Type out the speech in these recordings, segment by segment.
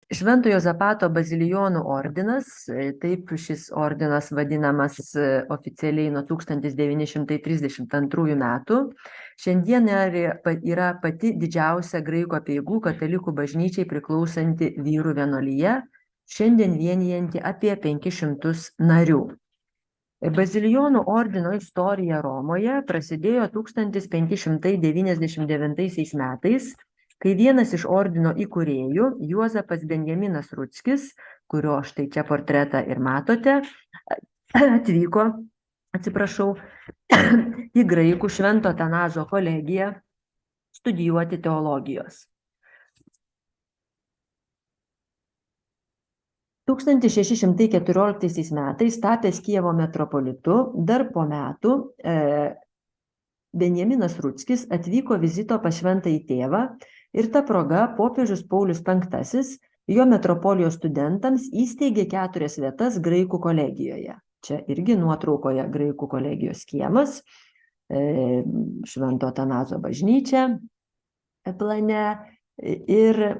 Švento Juozapato bazilijonų ordinas, taip šis ordinas vadinamas oficialiai nuo 1932 metų, šiandien yra pati didžiausia graikų apeigų katalikų bažnyčiai priklausanti vyrų vienuolija, šiandien vienijanti apie 500 narių. Bazilijonų ordino istorija Romoje prasidėjo 1599 metais, kai vienas iš ordino įkūrėjų, Juozapas Benjaminas Rutskis, kurio štai čia portretą ir matote, atvyko, į graikų Švento Atanazo kolegiją studijuoti teologijos. 1614 metais tapęs Kijevo metropolitu, dar po metų Benjaminas Rutskis atvyko vizito pas šventąjį tėvą ir ta proga popiežius Paulius V jo metropolijos studentams įsteigė 4 vietas graikų kolegijoje. Čia irgi nuotraukoje graikų kolegijos kiemas, Švento Atanazo bažnyčia plane ir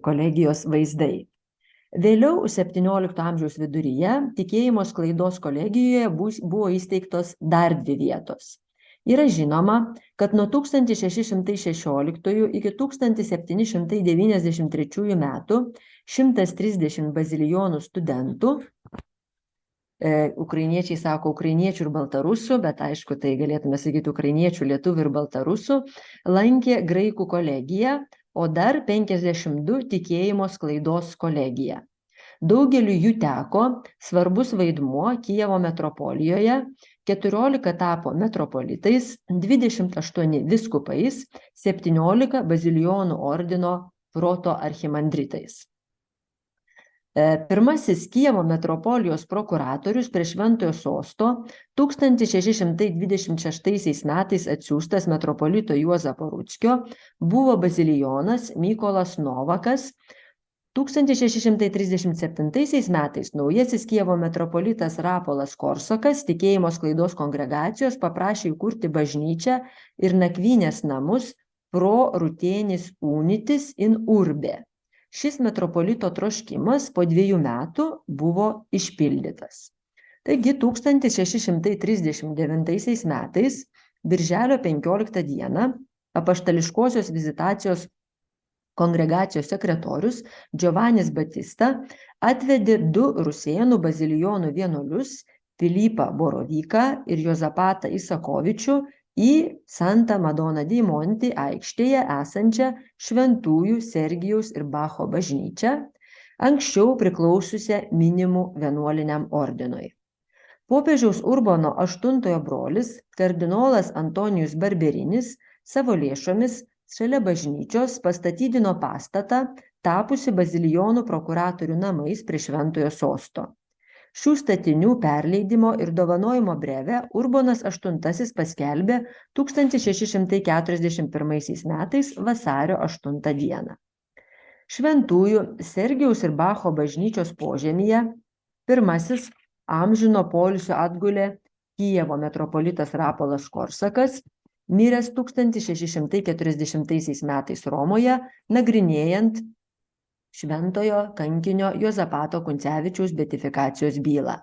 kolegijos vaizdai. Vėliau 17 amžiaus viduryje tikėjimo sklaidos kolegijoje buvo įsteigtos dar 2 vietos. Yra žinoma, kad nuo 1616 iki 1793 metų 130 bazilijonų studentų, ukrainiečiai sako ukrainiečių ir baltarusų, bet aišku, tai galėtume sakyti ukrainiečių, lietuvių ir baltarusų, lankė graikų kolegiją, o dar 52 tikėjimo sklaidos kolegiją. Daugeliu jų teko svarbus vaidmuo Kijevo metropolijoje, 14 tapo metropolitais, 28 viskupais, 17 bazilijonų ordino proto archimandritais. Pirmasis Kijevo metropolijos prokuratorius prie Šventojo sosto 1626 metais atsiųstas metropolito Juozapo Rutskio buvo bazilijonas Mykolas Novakas. 1637 metais naujasis Kijevo metropolitas Rapolas Korsakas tikėjimo sklaidos kongregacijos paprašė įkurti bažnyčią ir nakvynės namus pro Rutėnis Unitis in Urbe. Šis metropolito troškimas po 2 metų buvo išpildytas. Taigi 1639 metais, birželio 15 dieną, apaštališkosios vizitacijos kongregacijos sekretorius Giovannis Batista atvedė 2 rusėnų bazilijonų vienuolius, Pilypą Borovyką ir Juozapatą Isakovičių, į Santa Madonna dei Monti aikštėje esančią Šventųjų Sergijaus ir Bacho bažnyčią, anksčiau priklausiusią minimų vienuoliniam ordinui. Popiežiaus Urbano VIII brolis, kardinolas Antonijus Barberinis, savo lėšomis šalia bažnyčios pastatydino pastatą, tapusi bazilijonų prokuratorių namais prie Šventojo sosto. Šių statinių perleidimo ir dovanojimo brevę Urbonas VIII paskelbė 1641 metais vasario 8 dieną. Šventųjų Sergijaus ir Bacho bažnyčios požemyje pirmasis amžino poilsio atgulė Kijevo metropolitas Rapolas Korsakas, miręs 1640 metais Romoje, nagrinėjant šventojo kankinio Juozapato Kuncevičiaus beatifikacijos bylą.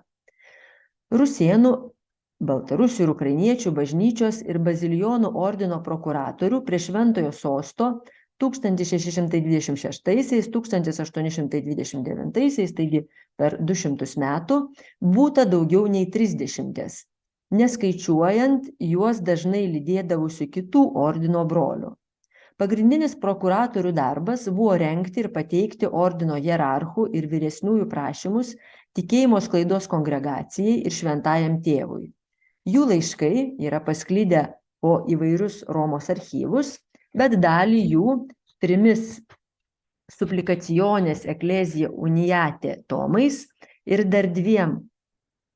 Rusėnų, baltarusių ir ukrainiečių bažnyčios ir bazilijonų ordino prokuratorių prie Šventojo sosto 1626–1829, taigi per 200 metų, būta daugiau nei 30, neskaičiuojant juos dažnai lydėdavusių kitų ordino brolių. Pagrindinis prokuratorių darbas buvo rengti ir pateikti ordino hierarchų ir vyresniųjų prašymus tikėjimo sklaidos kongregacijai ir šventajam tėvui. Jų laiškai yra pasklidę po įvairius Romos archyvus, bet dalį jų 3 Supplicationes Ecclesiae Uniate tomais ir dar 2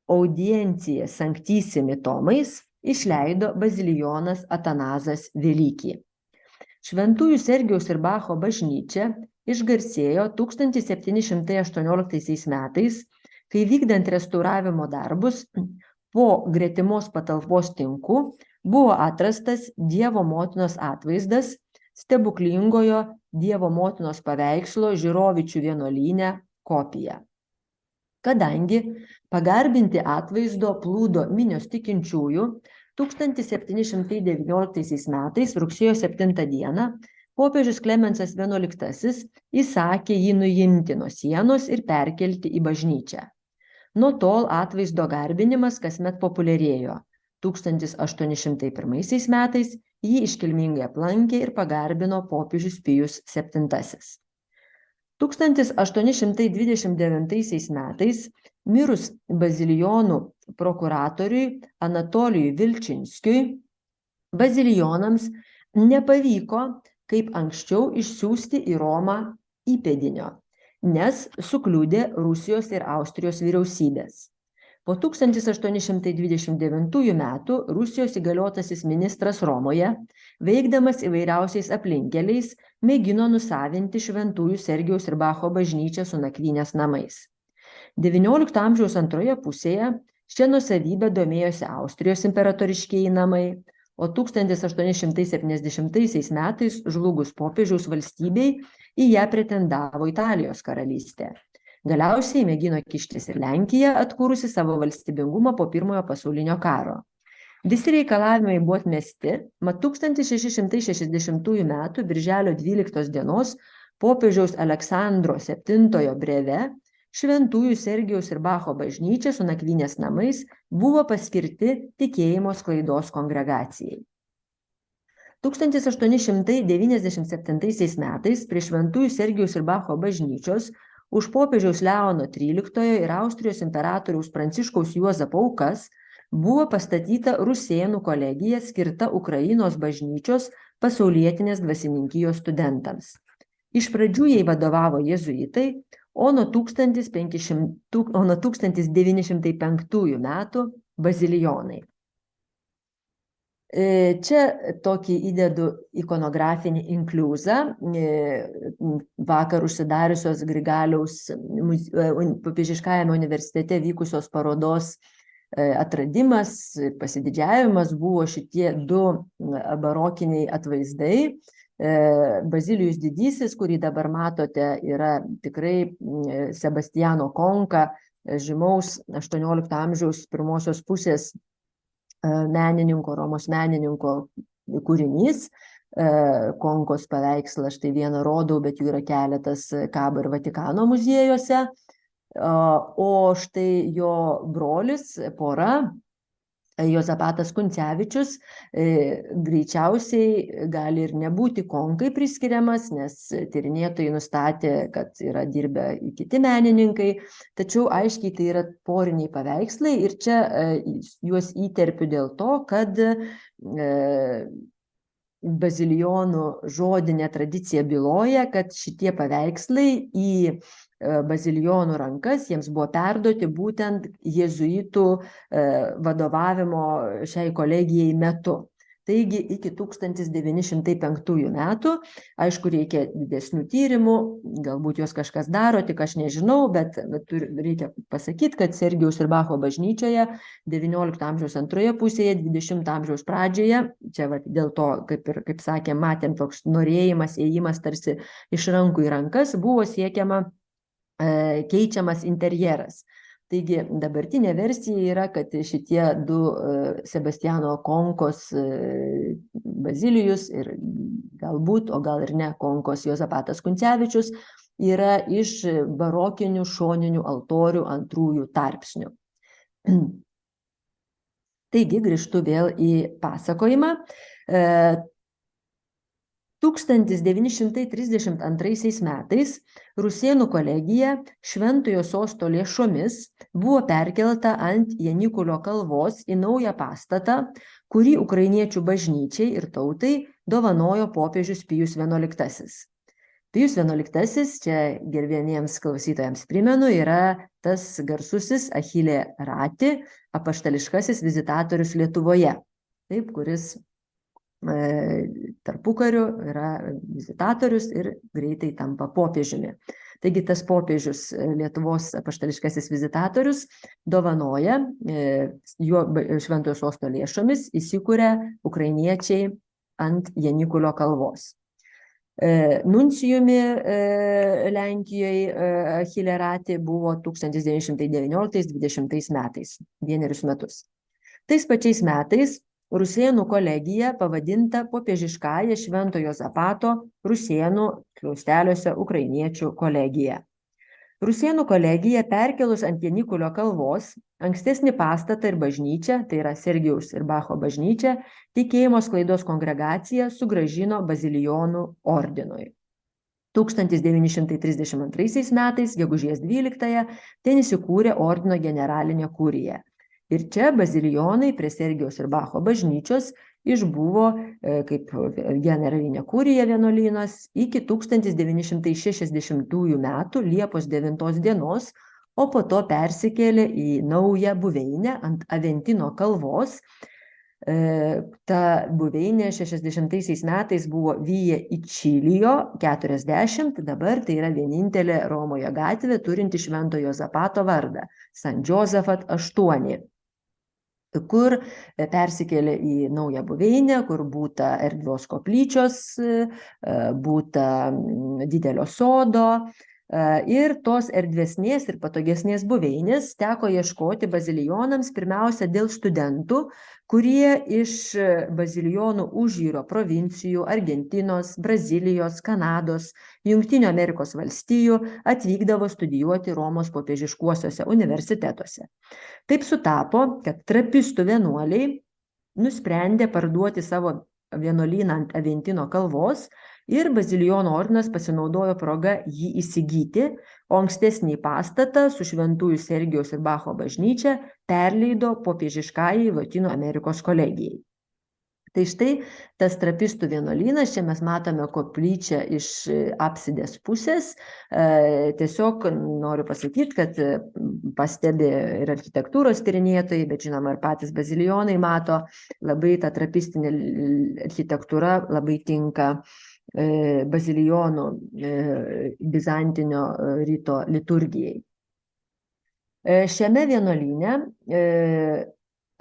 Audientiae Sanctissimi tomais išleido bazilijonas Atanazas Velyki. Šventųjų Sergijaus ir Bacho bažnyčia išgarsėjo 1718 metais, kai vykdant restauravimo darbus po gretimos patalpos tinku buvo atrastas Dievo motinos atvaizdas stebuklingojo Dievo motinos paveikslo Žirovičių vienuolyne kopija. Kadangi pagarbinti atvaizdo plūdo minios tikinčiųjų, 1719 metais rugsėjo 7 dieną popiežius Klemensas XI įsakė jį nuimti nuo sienos ir perkelti į bažnyčią. Nuo tol atvaizdo garbinimas kasmet populiarėjo. 1801 metais jį iškilmingai aplankė ir pagarbino popiežius Pijus VII. 1829 metais mirus bazilijonų prokuratoriui Anatolijui Vilčinskiui, bazilijonams nepavyko, kaip anksčiau, išsiųsti į Romą įpėdinio, nes sukliudė Rusijos ir Austrijos vyriausybės. Po 1829 metų Rusijos įgaliotasis ministras Romoje, veikdamas įvairiausiais aplinkeliais, mėgino nusavinti Šventųjų Sergijaus ir Bacho bažnyčią su nakvynės namais. XIX amžiaus antroje pusėje šią nuosavybę domėjosi Austrijos imperatoriškieji namai, o 1870 metais žlugus popiežiaus valstybei į ją pretendavo Italijos karalystė. Galiausiai mėgino kištis ir Lenkija, atkūrusi savo valstybingumą po Pirmojo pasaulinio karo. Visi reikalavimai buvo atmesti, mat 1660 metų birželio 12 dienos popiežiaus Aleksandro VII breve Šventųjų Sergijaus ir Bacho bažnyčia su nakvynės namais buvo paskirti tikėjimo sklaidos kongregacijai. 1897 metais prie Šventųjų Sergijaus ir Bacho bažnyčios už popiežiaus Leono XIII ir Austrijos imperatoriaus Pranciškaus Juozapo aukas buvo pastatyta Rusėnų kolegija skirta Ukrainos bažnyčios pasaulietinės dvasininkijos studentams. Iš pradžių jai vadovavo jėzuitai, o nuo 1905 metų bazilijonai. Čia tokį įdedu ikonografinį inkliuzą, vakar užsidariusios Grigaliaus popiežiškajame universitete vykusios parodos atradimas, pasididžiavimas buvo šitie du barokiniai atvaizdai. Bazilijus Didysis, kurį dabar matote, yra tikrai Sebastiano Konka, žymaus 18 amžiaus pirmosios pusės menininko, Romos menininko kūrinys. Konkos paveikslą štai vieną rodau, bet jų yra keletas kabo ir Vatikano muziejuose. O štai jo brolis, pora, Juozapatas Kuncevičius, greičiausiai gali ir nebūti Konkai priskiriamas, nes tyrinėtojai nustatė, kad yra dirbę kiti menininkai, tačiau aiškiai tai yra poriniai paveikslai ir čia juos įterpiu dėl to, kad bazilijonų žodinė tradicija byloja, kad šitie paveikslai į bazilijonų rankas jiems buvo perduoti būtent jėzuitų vadovavimo šiai kolegijai metu. Taigi iki 1905 metų, aišku, reikia didesnių tyrimų, galbūt juos kažkas daro, tik aš nežinau, bet reikia pasakyti, kad Sergijaus ir Bacho bažnyčioje 19 amžiaus antroje pusėje, 20 amžiaus pradžioje, čia dėl to, kaip sakė, matėm toks norėjimas, ėjimas tarsi iš rankų į rankas, buvo siekiama keičiamas interjeras. Taigi dabartinė versija yra, kad šitie du Sebastiano Konkos Bazilijus ir galbūt, o gal ir ne, Konkos Juozapatas Kuncevičius yra iš barokinių šoninių altorių antrųjų tarpsnių. Taigi grįžtu vėl į pasakojimą. 1932 metais Rusėnų kolegija Šventojo sosto lėšomis buvo perkelta ant Janikulio kalvos į naują pastatą, kurį ukrainiečių bažnyčiai ir tautai dovanojo popiežius Pijus XI. Pijus XI, čia gerbiamiems klausytojams primenu, yra tas garsusis Achille Rati, apaštališkasis vizitatorius Lietuvoje, taip, kuris tarpukariu yra vizitatorius ir greitai tampa popiežiumi. Taigi tas popiežius, Lietuvos apaštališkasis vizitatorius, dovanoja, jo Šventojo sosto lėšomis įsikuria ukrainiečiai ant Janikulio kalvos. Nuncijumi Lenkijoje Achille Ratti buvo 1919-20 metais, 1 metus. Tais pačiais metais Rusėnų kolegija pavadinta popiežiškąja Švento Juozapato Rusėnų skliausteliuose ukrainiečių kolegija. Rusėnų kolegija perkelus ant Janikulio kalvos ankstesnį pastatą ir bažnyčią, tai yra Sergijaus ir Bacho bažnyčia, tikėjimo sklaidos kongregacija sugrąžino Bazilijonų ordinui. 1932 metais, gegužės 12-ąją, ten įsikūrė ordino generalinė kurija. Ir čia Bazilijonai prie Sergijaus ir Bacho bažnyčios išbuvo kaip generalinė kurija vienuolynas iki 1960 metų Liepos 9 dienos, o po to persikėlė į naują buveinę ant Aventino kalvos. Ta buveinė 60 metais buvo Via Icilio 40, dabar tai yra vienintelė Romoje gatvė turinti Švento Juozapato vardą, San Josephat 8. Kur persikėlė į naują buveinę, kur būta erdvios koplyčios, būta didelio sodo, ir tos erdvesnės ir patogesnės buveinės teko ieškoti bazilijonams pirmiausia dėl studentų, kurie iš bazilijonų užjūrio provincijų, Argentinos, Brazilijos, Kanados, Jungtinių Amerikos valstijų atvykdavo studijuoti Romos popiežiškuosiuose universitetuose. Taip sutapo, kad trapistų vienuoliai nusprendė parduoti savo vienuolyną ant Aventino kalvos ir Bazilijonų ordinas pasinaudojo proga jį įsigyti, o ankstesnį pastatą su Šventųjų Sergijaus ir Bacho bažnyčia perleido popiežiškajai Lotynų Amerikos kolegijai. Tai štai tas trapistų vienuolynas, čia mes matome koplyčią iš apsidės pusės. Tiesiog noriu pasakyti, kad pastebi ir architektūros tyrinėtojai, bet žinoma ir patys bazilijonai mato, labai ta trapistinė architektūra labai tinka bazilijonų bizantinio ryto liturgijai. Šiame vienuolyne,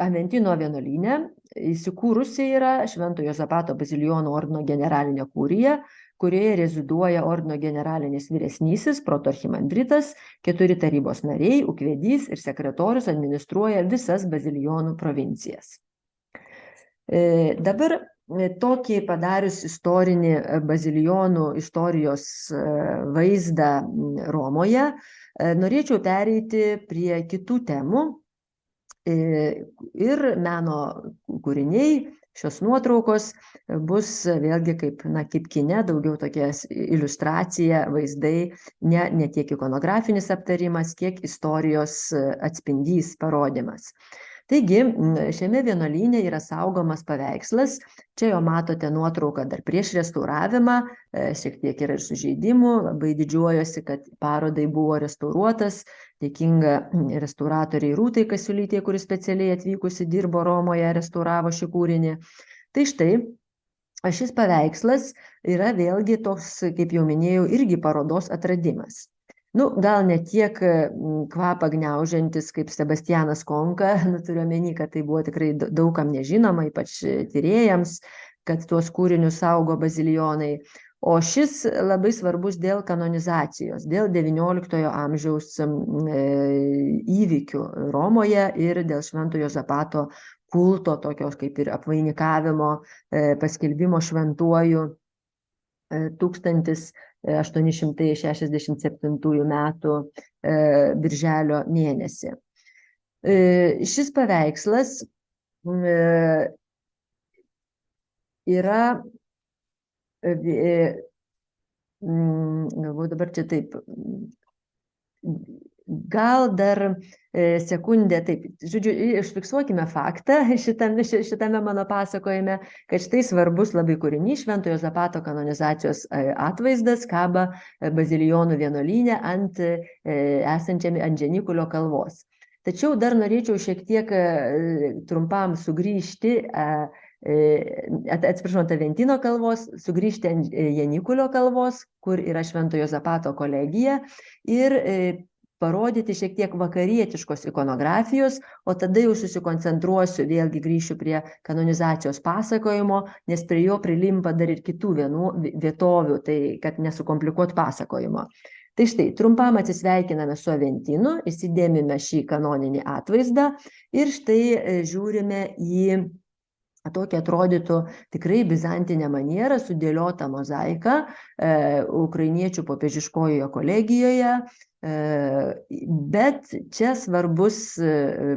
Aventino vienuolyne, įsikūrusi yra Švento Juozapato Bazilijonų ordino generalinė kurija, kurioje reziduoja ordino generalinis vyresnysis protoarchimandritas, 4 tarybos nariai, ūkvedys ir sekretorius administruoja visas Bazilijonų provincijas. Dabar tokį padarius istorinį Bazilijonų istorijos vaizdą Romoje, norėčiau pereiti prie kitų temų ir meno kūriniai, šios nuotraukos bus vėlgi kaip kine, daugiau tokia iliustracija, vaizdai, ne tiek ikonografinis aptarimas, kiek istorijos atspindys, parodymas. Taigi, šiame vienuolyne yra saugomas paveikslas, čia jo matote nuotrauką dar prieš restauravimą, šiek tiek yra ir sužeidimų, labai didžiuojuosi, kad parodai buvo restauruotas, dėkinga restauratoriai Rūtai Kasiulytei, kuris specialiai atvykusi dirbo Romoje, restauravo šį kūrinį. Tai štai, šis paveikslas yra vėlgi toks, kaip jau minėjau, irgi parodos atradimas. Gal ne tiek kvapą gniaužiantis kaip Sebastianas Konka, turiu omeny, kad tai buvo tikrai daugam nežinoma, ypač tyrėjams, kad tuos kūrinius saugo bazilijonai. O šis labai svarbus dėl kanonizacijos, dėl XIX amžiaus įvykių Romoje ir dėl Švento Juozapato kulto, tokios kaip ir apvainikavimo, paskelbimo šventuoju 1867 metų birželio mėnesį. Šis paveikslas yra, galbūt dabar čia taip, gal dar sekundę, taip, žodžiu, užfiksuokime faktą šitame mano pasakojime, kad štai svarbus labai kūrinys Švento Juozapato kanonizacijos atvaizdas kaba Bazilijonų vienuolyne esančiame ant Janikulio kalvos. Tačiau dar norėčiau šiek tiek trumpam sugrįžti, atsiprašau, ant Aventino kalvos, sugrįžti ant Janikulio kalvos, kur yra Švento Juozapato kolegija, ir parodyti šiek tiek vakarietiškos ikonografijos, o tada jau susikoncentruosiu, vėlgi grįšiu prie kanonizacijos pasakojimo, nes prie jo prilimpa dar ir kitų vietovių, tai kad nesukomplikuot pasakojimo. Tai štai, trumpam atsisveikiname su Aventinu, įsidėmime šį kanoninį atvaizdą ir štai žiūrime į tokia atrodytų tikrai bizantinė maniera sudėliota mozaika ukrainiečių popiežiškojoje kolegijoje, bet čia svarbus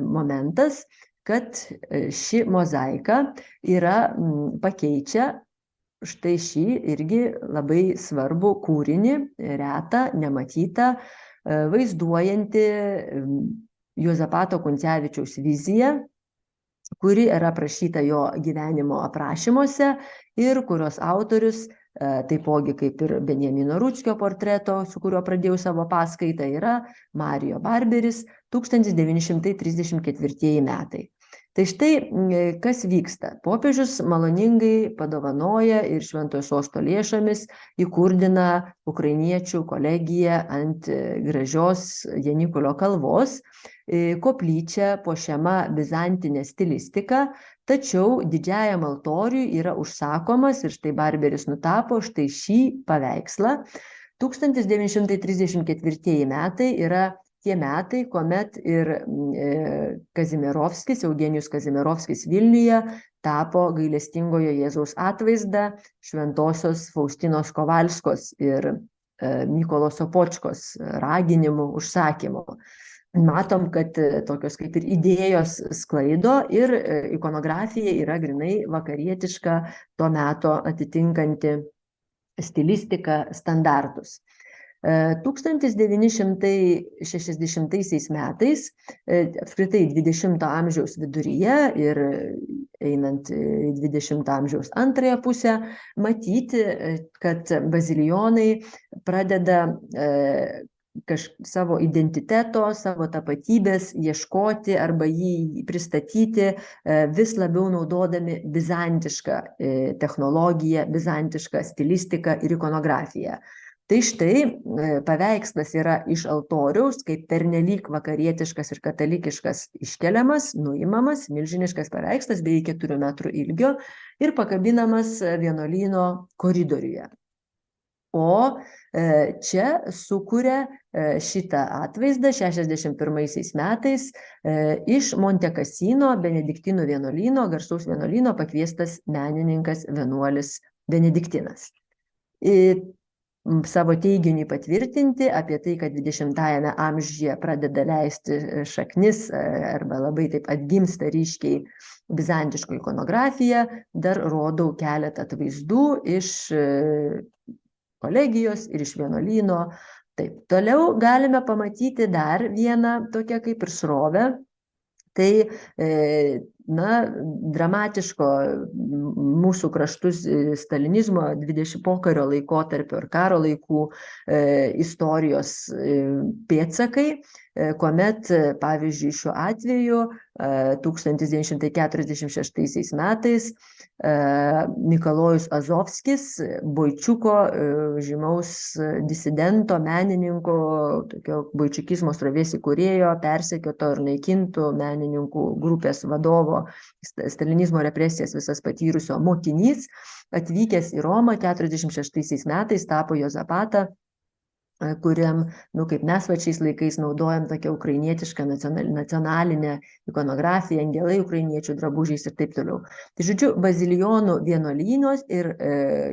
momentas, kad ši mozaika pakeičia štai šį irgi labai svarbų kūrinį, retą, nematytą, vaizduojantį Juozapato Kuncevičiaus viziją, kuri yra aprašyta jo gyvenimo aprašymuose ir kurios autorius, taipogi kaip ir Benjamino Rutskio portreto, su kuriuo pradėjau savo paskaitą, yra Mario Barberis, 1934 metai. Tai štai, kas vyksta. Popiežius maloningai padovanoja ir Šventojo Sosto lėšomis įkurdina ukrainiečių kolegiją ant gražios Janikulio kalvos. Koplyčia puošiama bizantinė stilistika, tačiau didžiajam altoriui yra užsakomas, ir štai Barberis nutapo štai šį paveikslą. 1934 metai yra tie metai, kuomet ir Kazimierovskis, Eugenijus Kazimierovskis Vilniuje tapo gailestingojo Jėzaus atvaizdą Šventosios Faustinos Kovalskos ir Mykolo Sopočkos raginimu, užsakymu. Matom, kad tokios kaip ir idėjos sklaido ir ikonografija yra grynai vakarietiška, tuo metu atitinkanti stilistiką, standartus. 1960 metais, apskritai 20 amžiaus viduryje ir einant į 20 amžiaus antrąją pusę, matyti, kad bazilijonai pradeda savo identiteto, savo tapatybės ieškoti arba jį pristatyti vis labiau naudodami bizantišką technologiją, bizantišką stilistiką ir ikonografiją. Tai štai paveikslas yra iš altoriaus, kaip pernelyg vakarietiškas ir katalikiškas iškeliamas, nuimamas, milžiniškas paveikslas, beveik 4 metrų ilgio ir pakabinamas vienuolyno koridoriuje. O čia sukuria šitą atvaizdą 61 metais iš Monte Cassino benediktinų vienuolyno, garsaus vienuolyno pakviestas menininkas vienuolis Benediktinas. Savo teiginiui patvirtinti apie tai, kad 20-ajame amžiuje pradeda leisti šaknis arba labai taip atgimsta ryškiai bizantiško ikonografija, dar rodau keletą atvaizdų iš kolegijos ir iš vienuolyno. Taip, toliau galime pamatyti dar vieną tokią kaip ir srovę. Tai dramatiško mūsų kraštus stalinizmo, pokario laikotarpio ir karo laikų istorijos pėdsakai, kuomet, pavyzdžiui, šiuo atveju 1946 metais Mikalojus Azovskis, Boičiuko, žymaus disidento, menininko, tokio boičiukizmo srovės įkūrėjo, persekioto ir naikintų menininkų grupės vadovo, stalinizmo represijas visas patyrusio mokinys, atvykęs į Romą 46 metais tapo Juozapatą, kuriam, kaip mes šiais laikais naudojam tokią ukrainietišką nacionalinę ikonografiją, angelai ukrainiečių drabužiais ir taip toliau. Tai žodžiu, bazilijonų vienuolynos ir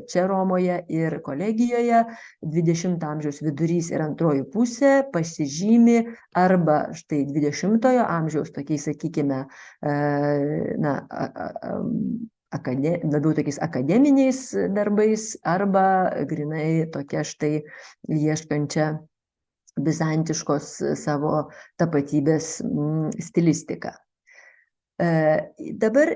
čia Romoje ir kolegijoje 20 amžiaus vidurys ir antroji pusė pasižymi arba štai 20-ojo amžiaus tokiais, sakykime, labiau tokiais akademiniais darbais arba grinai tokia štai ieškančia bizantiškos savo tapatybės stilistiką. Dabar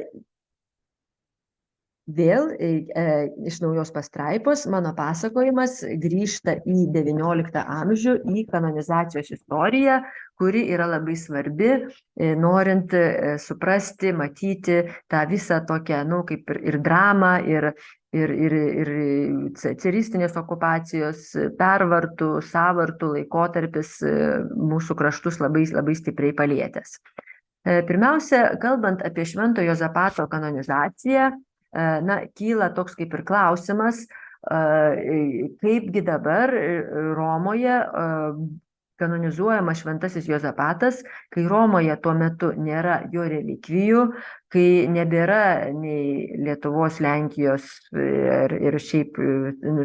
vėl iš naujos pastraipos mano pasakojimas grįžta į 19 amžių, į kanonizacijos istoriją, kuri yra labai svarbi, norint suprasti, matyti tą visą tokią, kaip ir dramą, ir ir caristinės okupacijos, pervartų, sąvartų laikotarpis mūsų kraštus labai, labai stipriai palietęs. Pirmiausia, kalbant apie Švento Juozapato kanonizaciją, kyla toks kaip ir klausimas, kaipgi dabar Romoje kanonizuojamas Šventasis Juozapatas, kai Romoje tuo metu nėra jo relikvijų, kai nebėra nei Lietuvos, Lenkijos ir šiaip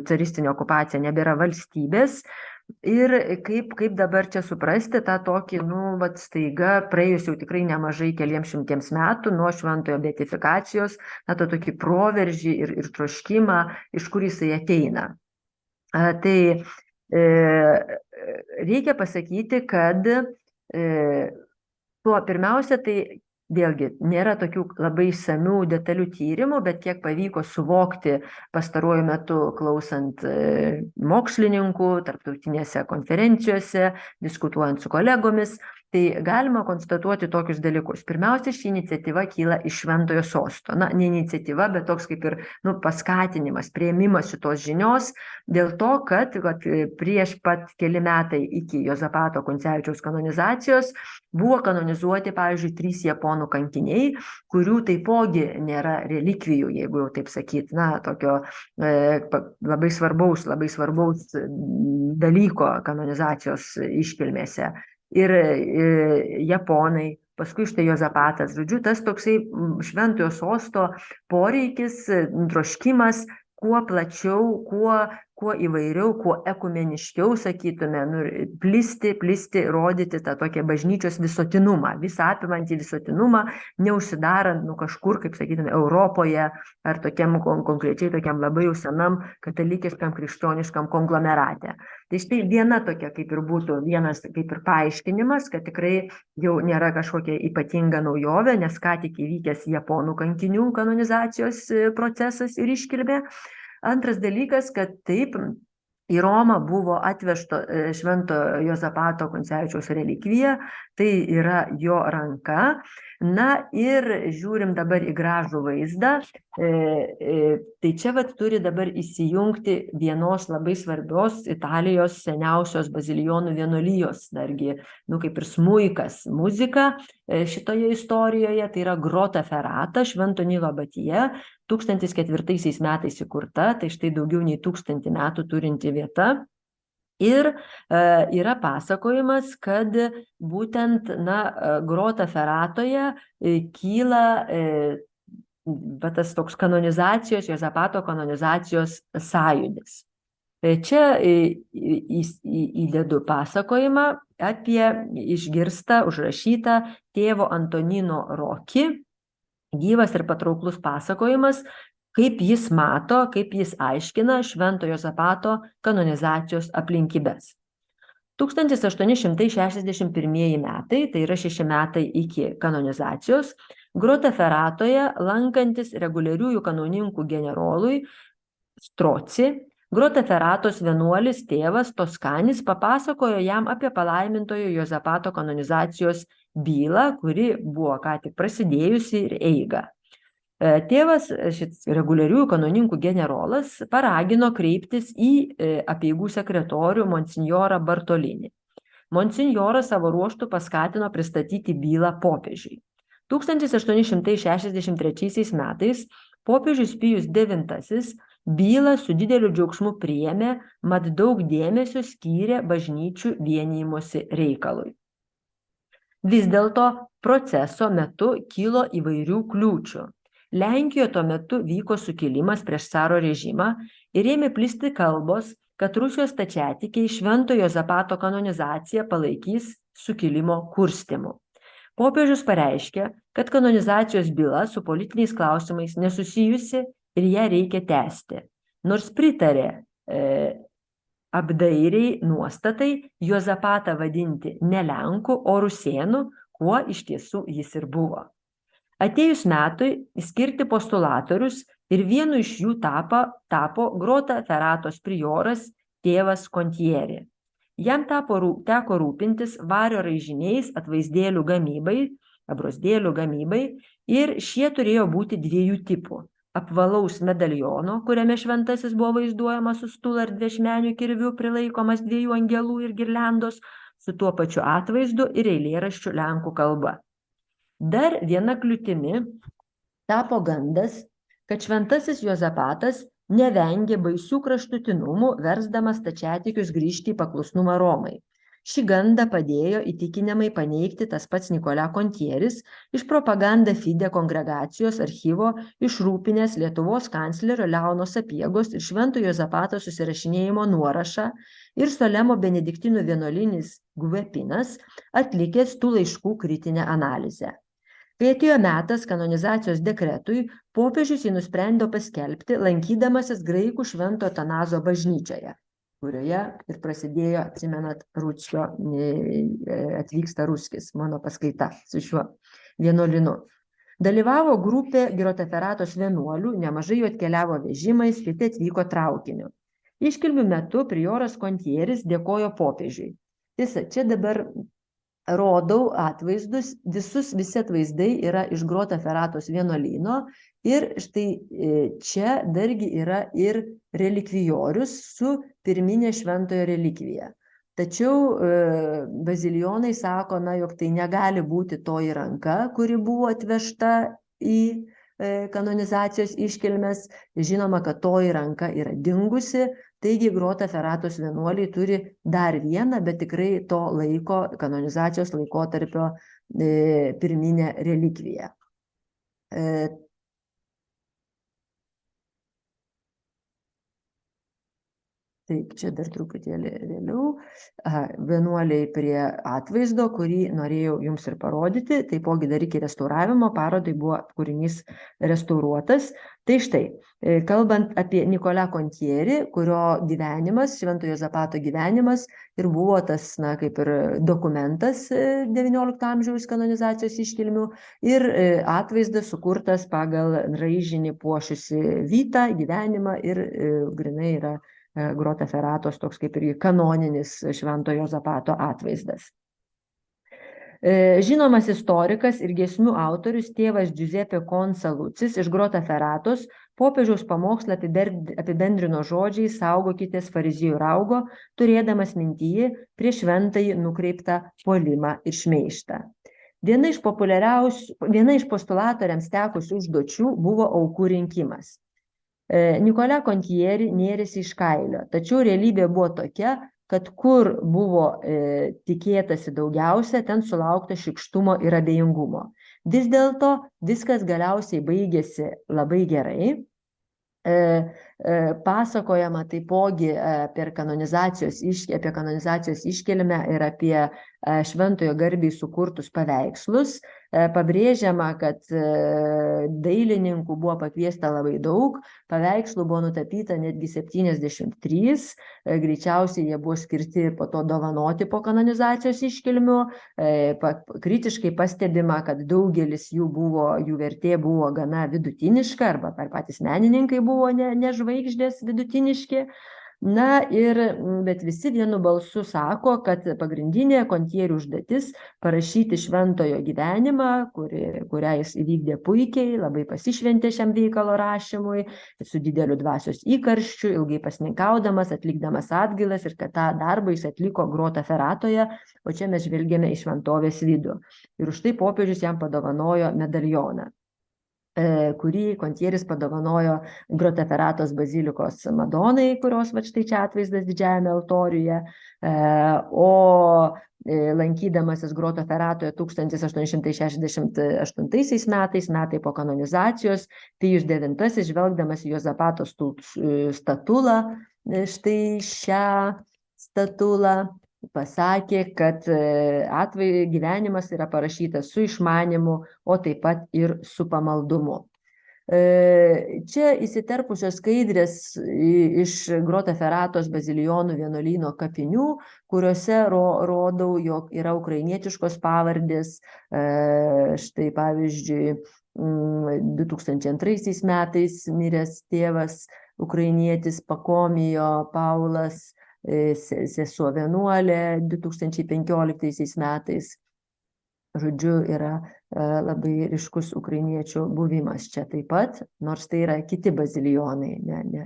caristinė okupacija, nebėra valstybės. Ir kaip dabar čia suprasti tą tokį, staiga praėjus jau tikrai nemažai keliems šimtiems metų nuo šventojo beatifikacijos, tą tokį proveržį ir troškimą, iš kur jisai ateina. Tai reikia pasakyti, kad pirmiausia, tai vėlgi nėra tokių labai išsamių detalių tyrimų, bet kiek pavyko suvokti pastaruoju metu klausant mokslininkų, tarptautinėse konferencijose, diskutuojant su kolegomis, tai galima konstatuoti tokius dalykus. Pirmiausia, ši iniciatyva kyla iš Šventojo sosto. Ne iniciatyva, bet toks kaip ir paskatinimas, priėmimas šitos žinios, dėl to, kad prieš pat keli metai iki Juozapato Kuncevičiaus kanonizacijos buvo kanonizuoti, pavyzdžiui, 3 japonų kankiniai, kurių taipogi nėra relikvijų, jeigu jau taip sakyti, tokio labai svarbaus dalyko kanonizacijos iškilmėse. Ir japonai, paskui štai Juozapatas. Žodžiu, tas toksai Šventojo sosto poreikis, troškimas, kuo plačiau, kuo įvairiau, kuo ekumeniškiau, sakytume, plisti, rodyti tą tokią bažnyčios visuotinumą, visą apimantį visuotinumą, neužsidarant kažkur, kaip sakytume, Europoje ar konkrečiai tokiam labai jau senam katalikiškam, krikščioniškam konglomerate. Tai štai viena tokia kaip ir būtų, vienas kaip ir paaiškinimas, kad tikrai jau nėra kažkokia ypatinga naujovė, nes ką tik įvykęs japonų kankinių kanonizacijos procesas ir iškilmė. Antras dalykas, kad taip į Romą buvo atvežto Švento Juozapato Kuncevičiaus relikvija, tai yra jo ranka. Ir žiūrim dabar į gražų vaizdą, tai čia turi dabar įsijungti vienos labai svarbios Italijos seniausios bazilijonų vienuolijos, dargi, kaip ir smuikas, muzika šitoje istorijoje, tai yra Grottaferrata, Švento Nilo abatija, 1004 metais įkurta, tai štai daugiau nei 1000 metų turinti vieta. Ir yra pasakojimas, kad būtent Grottaferratoje kyla tas toks kanonizacijos, Juozapato kanonizacijos sąjūdis. Čia įdedu pasakojimą apie išgirstą, užrašytą tėvo Antonino Rocchi, gyvas ir patrauklus pasakojimas, kaip jis mato, kaip jis aiškina Švento Juozapato kanonizacijos aplinkybes. 1861 metai, tai yra 6 metai iki kanonizacijos, Grottaferratoje lankantis reguliariųjų kanoninkų generolui Strozzi, Grottaferratos vienuolis tėvas Toskanis papasakojo jam apie palaimintojo Juozapato kanonizacijos bylą, kuri buvo ką tik prasidėjusi ir eigą. Tėvas, šis reguliariųjų kanoninkų generolas, paragino kreiptis į apeigų sekretorių monsinjorą Bartolinį. Monsinjoras savo ruožtu paskatino pristatyti bylą popiežiui. 1863 metais popiežius Pijus IX bylą su dideliu džiaugsmu priėmė, mat daug dėmesio skyrė bažnyčių vienijimosi reikalui. Vis dėlto proceso metu kilo įvairių kliūčių. Lenkijoje tuo metu vyko sukilimas prieš caro režimą ir ėmė plisti kalbos, kad Rusijos stačiatikiai Švento Juozapato kanonizaciją palaikys sukilimo kurstymu. Popiežius pareiškė, kad kanonizacijos byla su politiniais klausimais nesusijusi ir ją reikia tęsti, nors pritarė apdairiai nuostatai Juozapatą vadinti ne Lenku, o Rusėnu, kuo iš tiesų jis ir buvo. Atėjus metui skirti postulatorius ir vienu iš jų tapo Grottaferratos prioras tėvas Kontieri. Jam teko rūpintis vario raižiniais, atvaizdėlių gamybai, abrozdėlių gamybai ir šie turėjo būti 2 tipų. apvalaus medaliono, kuriame šventasis buvo vaizduojamas su stula ir dviašmeniu kirviu prilaikomas 2 angelų ir girliandos, su tuo pačiu atvaizdu ir eilėraščiu lenkų kalba. Dar viena kliūtimi tapo gandas, kad šventasis Juozapatas nevengė baisių kraštutinumų, versdamas stačiatikius grįžti į paklusnumą Romai. Šį gandą padėjo įtikinamai paneigti tas pats Nikolai Kontieris iš Propaganda Fide kongregacijos archyvo išrūpinęs Lietuvos kanclerio Leono Sapiegos ir Švento Juozapato susirašinėjimo nuorašą ir Solemo benediktinų vienuolinis Guepinas atlikęs tų laiškų kritinę analizę. Kai atėjo metas kanonizacijos dekretui, popiežius jį nusprendė paskelbti, lankydamasis graikų Švento Atanazo bažnyčioje, kurioje ir prasidėjo, atsimenat, Rūčio atvyksta Ruskis, mano paskaita su šiuo vienuolinu. Dalyvavo grupė Giroteferatos vienuolių, nemažai jų atkeliavo vežimais, kiti atvyko traukiniu. Iškilmių metu prioras Kontieris dėkojo popiežiui. Tiesa, čia dabar rodau atvaizdus, visi atvaizdai yra iš Groteferatos vienuolyno ir štai čia dargi yra ir relikvijorius su pirminė šventojo relikvija. Tačiau bazilijonai sako, jog tai negali būti toji ranka, kuri buvo atvežta į kanonizacijos iškilmes. Žinoma, kad toji ranka yra dingusi, taigi Groteferatos vienuoliai turi dar vieną, bet tikrai to laiko, kanonizacijos laikotarpio pirminę relikviją. Taip, čia dar truputėlį vėliau. Vienuoliai prie atvaizdo, kurį norėjau jums ir parodyti, taipogi dar iki restauravimo parodai buvo kūrinys restauruotas. Tai štai, kalbant apie Nikolai Kontierį, kurio gyvenimas, Švento Juozapato gyvenimas ir buvo tas, kaip ir dokumentas XIX amžiaus kanonizacijos iškilmių ir atvaizdas sukurtas pagal raižinį puošusi vytą, gyvenimą ir grinai yra Groteferatos toks kaip ir kanoninis Švento Juozapato atvaizdas. Žinomas istorikas ir giesmių autorius tėvas Giuseppe Consalucis iš Groteferatos popiežiaus pamokslą apibendrino žodžiais "Saugokitės farizijų raugo", turėdamas mintyje prieš šventąjį nukreiptą puolimą ir šmeižtą. Viena iš postulatoriams tekusių užduočių buvo aukų rinkimas. Nikolai Kontieri nėrėsi iš kailio, tačiau realybė buvo tokia, kad kur buvo tikėtasi daugiausia, ten sulaukta šykštumo ir abejingumo. Vis dėlto viskas galiausiai baigėsi labai gerai. Pasakojama taipogi apie kanonizacijos iškilmę ir apie šventojo garbei sukurtus paveikslus. Pabrėžiama, kad dailininkų buvo pakviesta labai daug, paveikslų buvo nutapyta netgi 73, greičiausiai jie buvo skirti po to dovanoti po kanonizacijos iškilmių. Kritiškai pastebima, kad daugelis jų vertė buvo gana vidutiniška, arba patys menininkai buvo ne žvaigždės, vidutiniški. Bet visi vienu balsu sako, kad pagrindinė Kontierių užduotis parašyti šventojo gyvenimą, kurią jis įvykdė puikiai, labai pasišventė šiam veikalo rašymui, su dideliu dvasios įkarščiu, ilgai pasninkaudamas, atlikdamas atgailas ir kad tą darbą jis atliko Grotaferatoje, o čia mes žvelgėme į šventovės vidų. Ir už tai popiežius jam padovanojo medalioną, kurį Kontieris padovanojo Groteferatos bazilikos Madonai, kurios štai čia atvaizdas didžiajame altoriuje, o lankydamasis Grotaferatoje 1868 metai po kanonizacijos, Pijus IX, žvelgdamas į Juozapato statulą, štai šią statulą, pasakė, kad gyvenimas yra parašytas su išmanimu, o taip pat ir su pamaldumu. Čia įsiterpusios skaidrės iš Groteferatos bazilijonų vienuolyno kapinių, kuriuose rodau, jog yra ukrainietiškos pavardės. Štai pavyzdžiui, 2002 metais miręs tėvas ukrainietis Pakomijo Paulas, sesuo vienuolė 2015 metais. Žodžiu, yra labai ryškus ukrainiečių buvimas čia taip pat, nors tai yra kiti bazilijonai,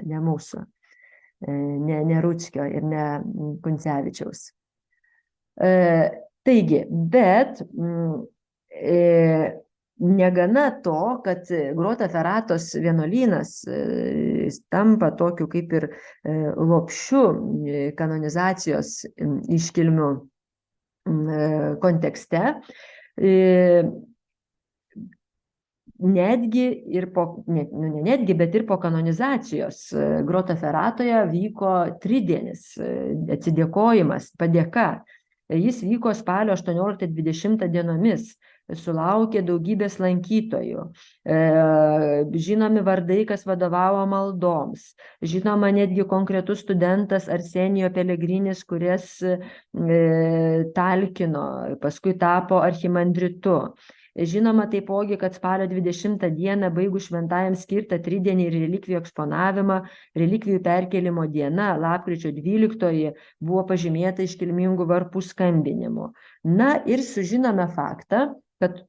ne mūsų, ne Rutskio ir ne Kuncevičiaus. Taigi, bet negana to, kad Grota-Feratos vienuolynas tampa tokiu kaip ir lopšiu kanonizacijos iškilmių kontekste, netgi ir bet ir po kanonizacijos Grota-Feratoje vyko tridienis atsidėkojimas, padėka. Jis vyko spalio 18-20 dienomis, sulaukė daugybės lankytojų, žinomi vardai, kas vadovavo maldoms, žinoma netgi konkretus studentas Arsenijo Pelegrinis, kuris talkino, paskui tapo archimandritu. Žinoma taipogi, kad spalio 20 dieną baigus šventajam skirtą tridienį ir relikvijų eksponavimą, relikvijų perkelimo diena, lapkričio 12, buvo pažymėta iškilmingų varpų skambinimu. Na ir sužinome faktą, kad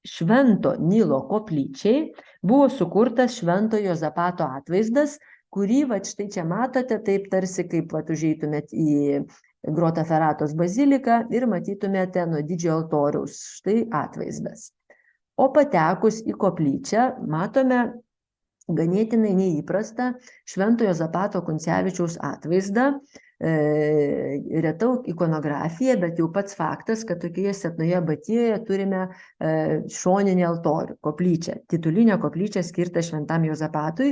Švento Nilo koplyčiai buvo sukurtas Švento Juozapato atvaizdas, kurį, štai čia matote, taip tarsi kaip užeitumėt į Grota-Feratos baziliką ir matytumėte nuo didžiojo altoriaus, štai atvaizdas. O patekus į koplyčią matome ganėtinai neįprastą Švento Juozapato Kuncevičiaus atvaizdą, retau ikonografiją, bet jau pats faktas, kad tokioje senoje Batijoje turime šoninį altorių, koplyčią, titulinę koplyčią skirtą Šventam Juozapatui,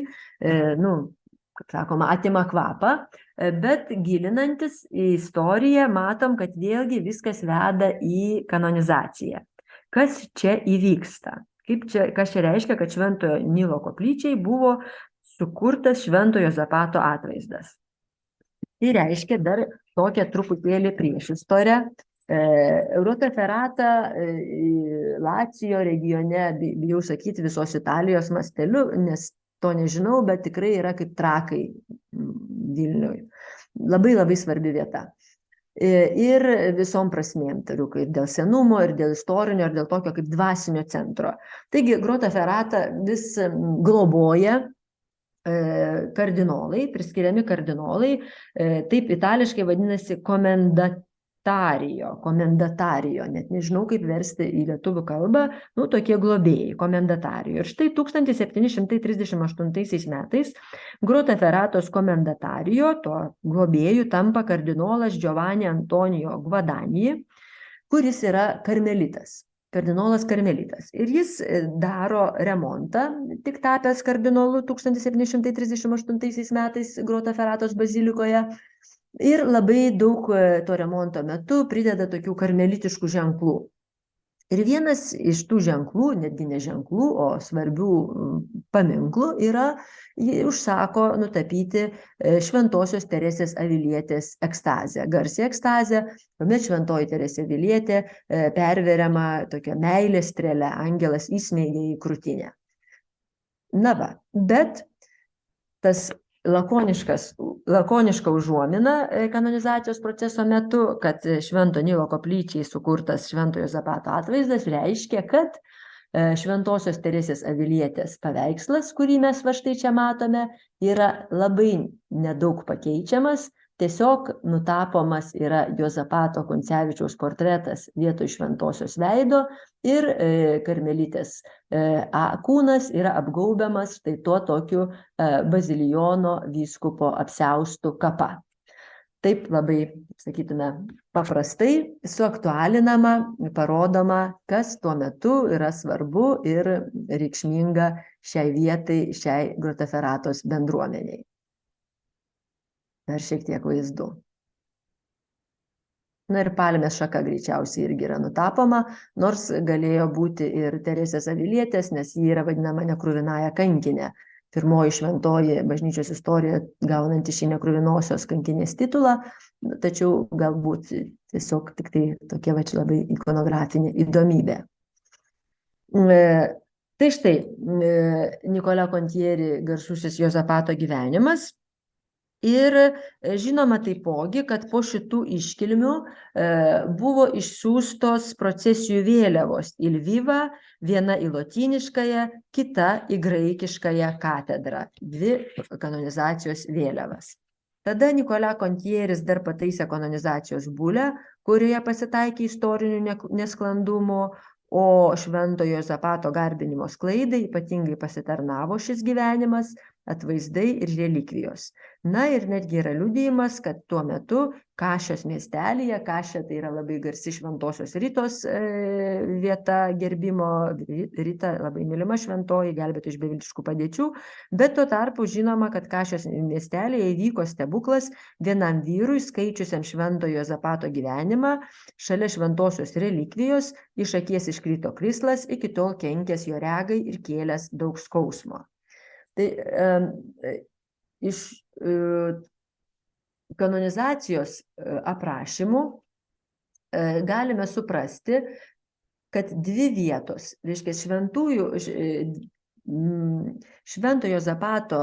kaip sakoma, atima kvapą, bet gilinantis į istoriją matom, kad vėlgi viskas veda į kanonizaciją. Kas čia įvyksta? Kas čia reiškia, kad Šventojo Nilo koplyčiai buvo sukurtas Švento Juozapato atvaizdas? Tai reiškia dar tokią truputėlį priešistorę. Grota-Ferata Lacijo regione, bijau sakyti visos Italijos masteliu, nes to nežinau, bet tikrai yra kaip Trakai Vilniui. Labai labai svarbi vieta. Ir visom prasmėm, turiu, ir dėl senumo, ir dėl istorinio, ir dėl tokio kaip dvasinio centro. Taigi Grota-Ferata vis globoja kardinolai, priskiriami kardinolai, taip itališkai vadinasi komendatario, net nežinau kaip versti į lietuvių kalbą, tokie globėjai, komendatario. Ir štai 1738 metais Grota-Feratos komendatario, to globėjų, tampa kardinolas Giovanni Antonijo Guadagni, kuris yra karmelitas. Kardinolas karmelitas. Ir jis daro remontą, tik tapęs kardinolu 1738 metais Grota-Feratos bazilikoje. Ir labai daug to remonto metu prideda tokių karmelitiškų ženklų. Ir vienas iš tų ženklų, netgi ne ženklų, o svarbių paminklų yra, jį užsako nutapyti Šventosios Teresės Avilietės ekstazę, garsią ekstazę, kuomet Šventoji Teresė Avilietė perveriama tokia meilės strėle, angelas įsmeigia į krūtinę. Na va, bet tas lakoniška užuomina kanonizacijos proceso metu, kad Švento Nilo koplyčiai sukurtas Švento Juozapato atvaizdas reiškia, kad Šventosios Teresės Avilietės paveikslas, kurį mes štai čia matome, yra labai nedaug pakeičiamas, tiesiog nutapomas yra Juozapato Kuncevičiaus portretas vietoj šventosios veido ir karmelitės kūnas yra apgaubiamas štai tuo tokiu bazilijono vyskupo apsiaustu kapa. Taip labai, sakytume, paprastai suaktualinama, parodoma, kas tuo metu yra svarbu ir reikšminga šiai vietai, šiai Grota-Feratos bendruomeniai. Dar šiek tiek vaizdų. Na ir palmės šaka greičiausiai irgi yra nutapoma, nors galėjo būti ir Teresės Avilietės, nes ji yra vadinama nekruvinąja kankinė. Pirmoji šventoji bažnyčios istorija gaunanti šį nekruvinosios kankinės titulą, tačiau galbūt tiesiog tik tai tokia labai ikonografinė įdomybė. Tai štai, Nicola Contieri garsusis Juozapato gyvenimas. Ir žinoma taipogi, kad po šitų iškilmių buvo išsiųstos procesijų vėliavos į Lvivą, viena į lotyniškąją, kita į graikiškąją katedrą, dvi kanonizacijos vėliavas. Tada Nicolas Contieris dar pataisė kanonizacijos bulę, kurioje pasitaikė istorinių nesklandumų, o Šventojo Juozapato garbinimo sklaidai ypatingai pasitarnavo šis gyvenimas, atvaizdai ir relikvijos. Na ir netgi yra liudijimas, kad tuo metu Kašios miestelyje, Kašė tai yra labai garsi Šventosios Ritos vieta gerbimo, Rita labai mylima šventoji, gelbėta iš beviltiškų padėčių, bet tuo tarpu žinoma, kad Kašios miestelyje įvyko stebuklas vienam vyrui, skaičiusiam Šventojo Juozapato gyvenimą, šalia šventosios relikvijos iš akies iškrito krislas, iki tol kenkęs jo regai ir kėlęs daug skausmo. Tai iš kanonizacijos aprašymų galime suprasti, kad dvi vietos, reiškia Šventojo Juozapato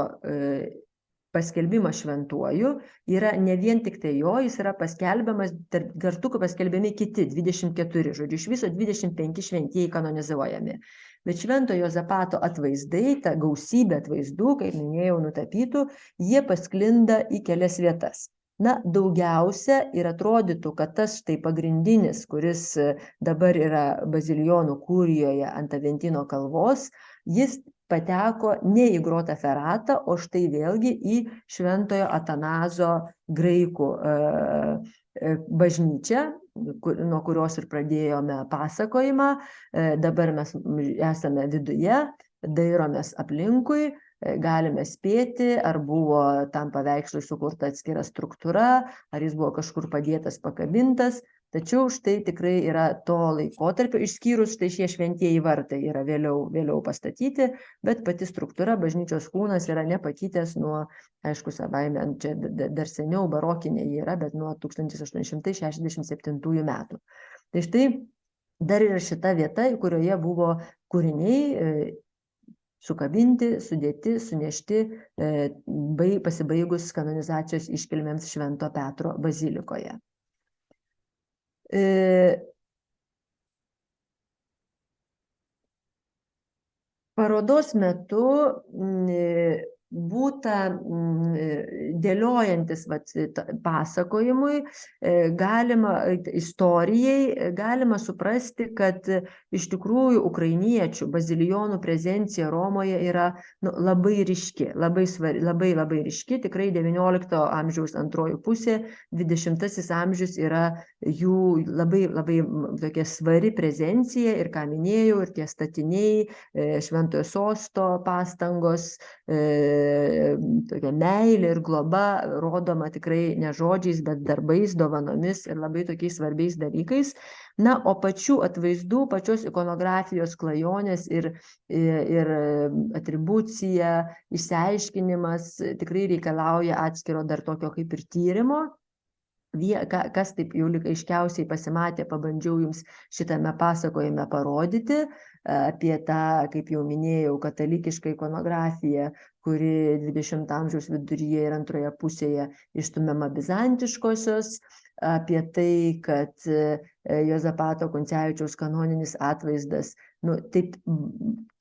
paskelbimas šventuoju yra ne vien tik tai jo, jis yra paskelbiamas, kartu paskelbiami kiti 24, žodžiu, iš viso 25 šventieji kanonizuojami. Bet Šventojo Juozapato atvaizdai, ta gausybė atvaizdų, kaip minėjau, nutapytų, jie pasklinda į kelias vietas. Na, daugiausia ir atrodytų, kad tas štai pagrindinis, kuris dabar yra Bazilijonų kurijoje ant Aventino kalvos, jis pateko ne į Grota Ferrata, o štai vėlgi į Šventojo Atanazo graikų bažnyčią, nuo kurios ir pradėjome pasakojimą. Dabar mes esame viduje, dairomės aplinkui, galime spėti, ar buvo tam paveikslui sukurta atskira struktūra, ar jis buvo kažkur padėtas, pakabintas. Tačiau štai tikrai yra to laikotarpio, išskyrus štai šie šventieji vartai yra vėliau pastatyti, bet pati struktūra, bažnyčios kūnas yra nepakitęs nuo, aišku, savaime, čia dar seniau barokinė yra, bet nuo 1867 metų. Tai štai dar yra šita vieta, kurioje buvo kūriniai sukabinti, sudėti, sunešti, pasibaigus kanonizacijos iškilmėms Švento Petro bazilikoje. Parodos metu būta dėliojantis pasakojimui, istorijai, galima suprasti, kad iš tikrųjų ukrainiečių bazilijonų prezencija Romoje yra labai ryški, labai ryški, tikrai 19 amžiaus antroji pusė, 20 amžius yra jų labai tokia svari prezencija ir, ką minėjau, ir tie statiniai, Šventojo sosto pastangos, tokia meilė ir globa rodoma tikrai ne žodžiais, bet darbais, dovanomis ir labai tokiais svarbiais dalykais. Na, o pačių atvaizdų, pačios ikonografijos klajonės ir atribucija, išsiaiškinimas tikrai reikalauja atskiro dar tokio kaip ir tyrimo. Kas taip jau aiškiausiai pasimatė, pabandžiau jums šitame pasakojime parodyti apie tą, kaip jau minėjau, katalikišką ikonografiją, kuri 20 amžiaus viduryje ir antroje pusėje išstumiama bizantiškosios, apie tai, kad Juozapato Kuncevičiaus kanoninis atvaizdas, taip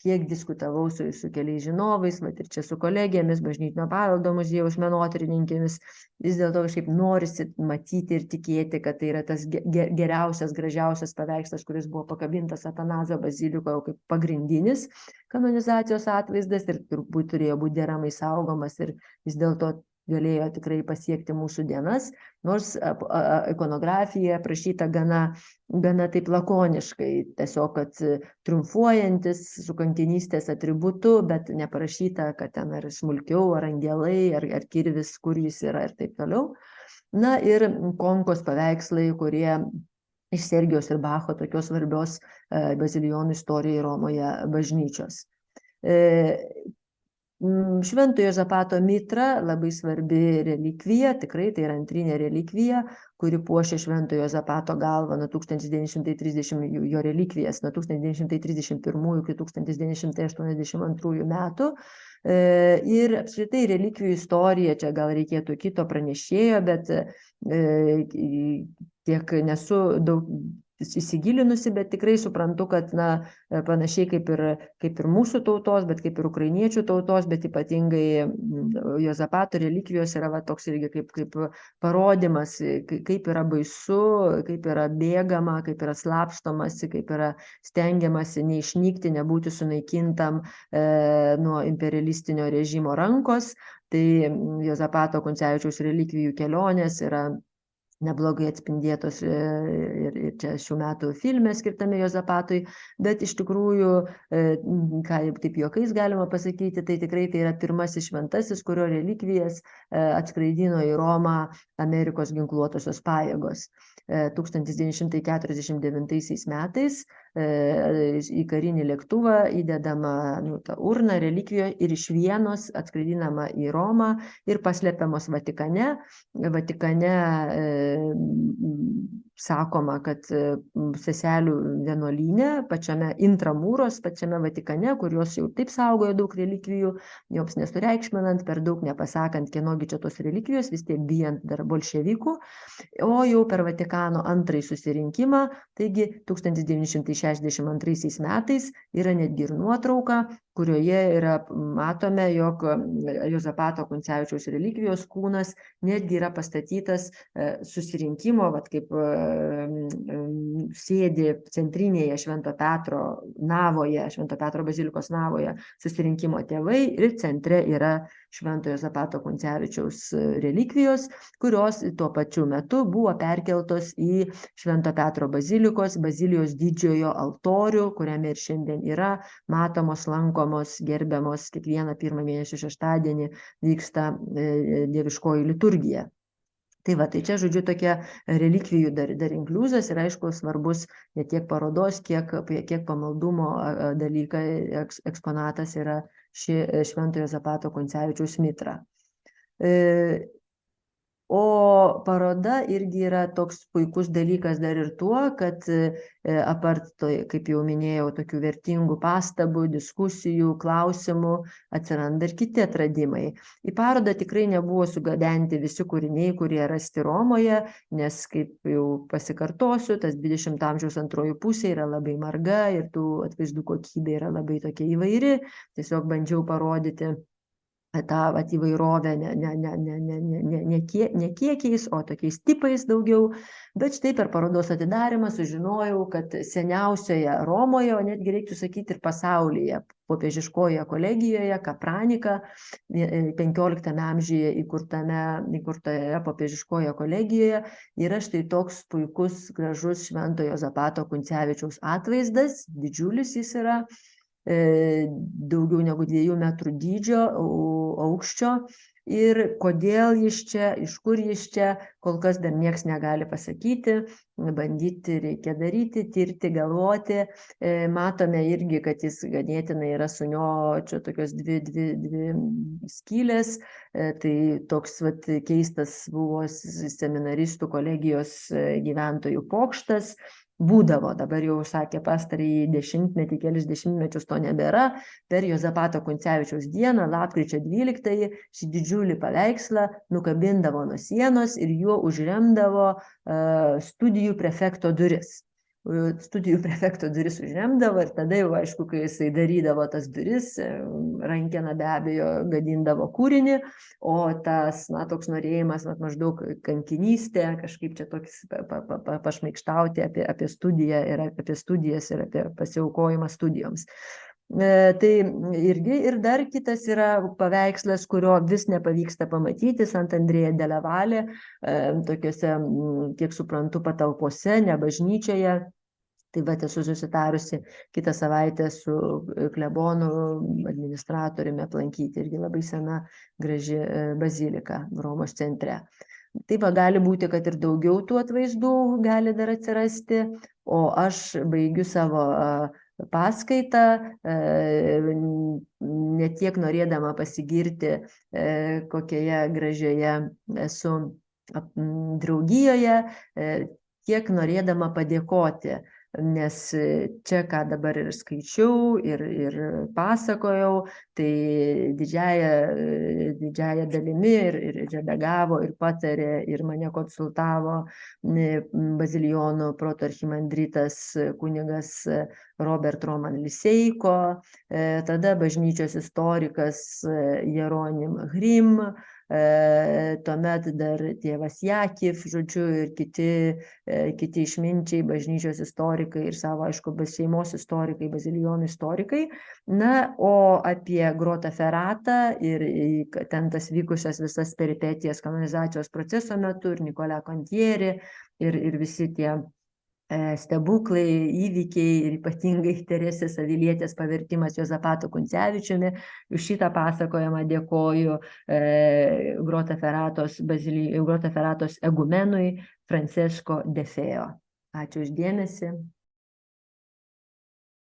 kiek diskutavau su keliais žinovais, ir čia su kolegėmis, Bažnytinio paveldo muziejaus menotyrininkėmis, vis dėlto kažkaip norisi matyti ir tikėti, kad tai yra tas geriausias, gražiausias paveikslas, kuris buvo pakabintas Atanazo bazilikoje kaip pagrindinis kanonizacijos atvaizdas ir turbūt turėjo būti deramai saugomas ir vis dėlto galėjo tikrai pasiekti mūsų dienas, nors ikonografija aprašyta gana taip lakoniškai, tiesiog, kad triumfuojantis su kankinystės atributu, bet neparašyta, kad ten ar smulkiau, ar angelai, ar kirvis, kur jis yra ir taip toliau. Na ir konkos paveikslai, kurie iš Sergijaus ir Bacho tokios svarbios bazilijonų istorijai Romoje bažnyčios. Šventojo Juozapato mitra, labai svarbi relikvija, tikrai tai yra antrinė relikvija, kuri puošia Šventojo Juozapato galvą nuo 1930, jo relikvijas nuo 1931 iki 1982 metų. Ir apskritai relikvijų istorija, čia gal reikėtų kito pranešėjo, bet tiek nesu daug įsigilinusi, bet tikrai suprantu, kad panašiai kaip ir mūsų tautos, bet kaip ir ukrainiečių tautos, bet ypatingai Juozapato relikvijos yra toks irgi kaip parodymas, kaip yra baisu, kaip yra bėgama, kaip yra slapstomasi, kaip yra stengiamasi neišnykti, nebūti sunaikintam nuo imperialistinio režimo rankos. Tai Juozapato Kuncevičiaus relikvijų kelionės yra neblogai atspindėtos ir čia šių metų filme skirtame Juozapatui, bet iš tikrųjų, taip juokais galima pasakyti, tai tikrai tai yra pirmasis šventasis, kurio relikvijas atskraidino į Romą Amerikos ginkluotosios pajėgos. 1949 metais į karinį lėktuvą įdedama ta urna relikvijoje ir iš Vienos atskraidinama į Romą ir paslepiamos Vatikane. Vatikane sakoma, kad seselių vienuolyne, pačiame Intramūros, pačiame Vatikane, kur jos jau taip saugojo daug relikvijų, joms nesureikšminant, per daug nepasakant, kienogi čia tos relikvijos, vis tiek bijant dar bolševikų, o jau per Vatikano antrąjį susirinkimą, taigi 1962 metais yra netgi ir nuotrauka, kurioje yra matome, jog Juozapato Kuncevičiaus relikvijos kūnas netgi yra pastatytas susirinkimo, kaip sėdi centrinėje Švento Petro navoje, Švento Petro bazilikos navoje susirinkimo tėvai ir centre yra Švento Juozapato Kuncevičiaus relikvijos, kurios tuo pačiu metu buvo perkeltos į Švento Petro bazilikos, Bazilijos didžiojo altorių, kuriame ir šiandien yra matomos, lankomos, gerbiamos, kiekvieną pirmą mėnesio šeštadienį vyksta dieviškoji liturgija. Tai va, tai čia, žodžiu, tokia relikvijų dar inkliuzas ir aišku svarbus ne tiek parodos, kiek pamaldumo dalykai, eksponatas yra ši Švento Juozapato Kuncevičiaus mitra. O paroda irgi yra toks puikus dalykas dar ir tuo, kad apart to, kaip jau minėjau, tokių vertingų pastabų, diskusijų, klausimų, atsiranda ir kiti atradimai. Į parodą tikrai nebuvo sugabenti visi kūriniai, kurie rasti Romoje, nes, kaip jau pasikartosiu, tas 20 amžiaus antroji pusė yra labai marga ir tų atvaizdų kokybė yra labai tokia įvairi. Tiesiog bandžiau parodyti tą įvairovę ne kiekiais, o tokiais tipais daugiau. Bet štai per parodos atidarymą sužinojau, kad seniausioje Romoje, o netgi reiktų sakyti ir pasaulyje, popiežiškoje kolegijoje, Kapranika, 15 amžiuje įkurtoje popiežiškoje kolegijoje, yra štai toks puikus, gražus Švento Juozapato Kuncevičiaus atvaizdas, didžiulis jis yra, daugiau negu 2 metrų dydžio, aukščio. Ir kodėl jis čia, iš kur jis čia, kol kas dar nieks negali pasakyti, bandyti reikia daryti, tirti, galvoti. Matome irgi, kad jis ganėtinai yra suniočio tokios dvi skylės. Tai toks keistas buvo seminaristų kolegijos gyventojų pokštas. Būdavo, dabar jau sakė pastarąjį dešimtmetį, kelis dešimtmečius to nebėra, per Juozapato Kuncevičiaus dieną, lapkričio 12, šį didžiulį paveikslą nukabindavo nuo sienos ir juo užremdavo studijų prefekto duris. Studijų prefekto duris užremdavo ir tada jau, aišku, kai jisai darydavo tas duris, rankena be abejo gadindavo kūrinį, o tas, toks norėjimas, maždaug kankinystė, kažkaip čia toks pašmaikštauti apie studiją ir apie studijas ir apie pasiaukojimą studijoms. Tai irgi ir dar kitas yra paveikslas, kurio vis nepavyksta pamatyti, Sant'Andrea della Valle, tokiuose, kiek suprantu, patalpose, ne bažnyčioje. Tai bet esu susitarusi kitą savaitę su klebonu administratoriumi aplankyti, irgi labai sena, graži bazilika Romos centre. Taip gali būti, kad ir daugiau tų atvaizdų gali dar atsirasti, o aš baigiu savo paskaitą, ne tiek norėdama pasigirti, kokioje gražioje esu draugijoje, tiek norėdama padėkoti nes čia, ką dabar ir skaičiau, ir pasakojau, tai didžiąja dalimi ir redagavo, ir patarė, ir mane konsultavo bazilijonų protoarchimandritas kunigas Robert Roman Liseiko, tada bažnyčios istorikas Jeronim Hrim, tuomet dar tėvas Jakiv, žodžiu, ir kiti išminčiai, bažnyčios istorikai ir savo, aišku, šeimos istorikai, bazilijonų istorikai. Na, o apie Grotaferratą ir ten tas vykusias visas peripetijas kanonizacijos proceso metu ir Nikolą Kontierį ir visi tie stebuklai, įvykiai ir ypatingai Teresės Avilietės pavertimas Juozapato Kuncevičiumi. Už šitą pasakojimą dėkoju Grotaferratos egumenui Francesco de Feo. Ačiū už dėmesį.